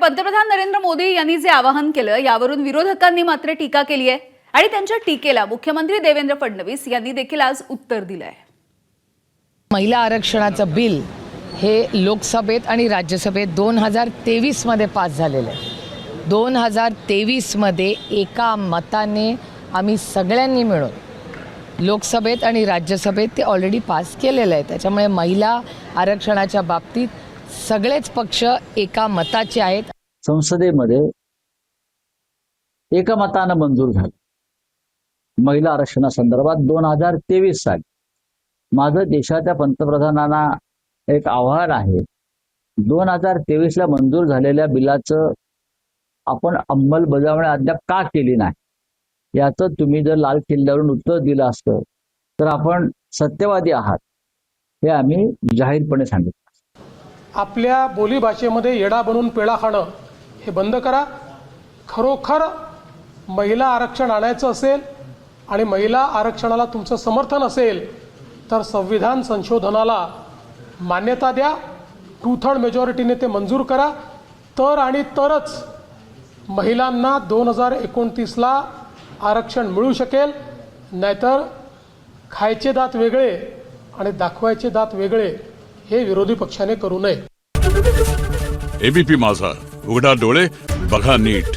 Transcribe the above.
पंतप्रधान नरेंद्र मोदी यांनी जे आवाहन केलं यावरून विरोधकांनी मात्र टीका केली आहे आणि त्यांच्या टीकेला मुख्यमंत्री देवेंद्र फडणवीस यांनी देखील आज उत्तर दिलं आहे। महिला आरक्षणाचं बिल हे लोकसभेत आणि राज्यसभेत 2023 मध्ये पास झालेलं आहे। 2023 मध्ये एका मताने आम्ही सगळ्यांनी मिळून लोकसभेत आणि राज्यसभेत ते ऑलरेडी पास केलेलं आहे। त्याच्यामुळे महिला आरक्षणाच्या बाबतीत सगळेच पक्ष एका मताचे आहेत। संसदेमध्ये एका मतानं मंजूर झालं महिला आरक्षणासंदर्भात 2023 साली। माझं देशाच्या पंतप्रधानांना एक आव्हान आहे, 2023 ला मंजूर झालेल्या बिलाचं आपण अंमलबजावणी अद्याप का केली नाही, याचं तुम्ही जर लाल किल्ल्यावरून उत्तर दिलं असतं तर आपण सत्यवादी आहात हे आम्ही जाहीरपणे सांगितलं। आपल्या बोलीभाषेमध्ये येडा बनून पेळा खाणं हे बंद करा। खरोखर महिला आरक्षण आणायचं असेल आणि महिला आरक्षणाला तुमचं समर्थन असेल तर संविधान संशोधनाला मान्यता द्या, 2/3 मेजॉरिटीने ते मंजूर करा, तर आणि तरच महिलांना 2029 ला आरक्षण मिळू शकेल। नाहीतर खायचे दात वेगळे आणि दाखवायचे दात वेगळे हे विरोधी पक्षाने करू नये। एबीपी माझा, उघडा डोळे बघा नीट।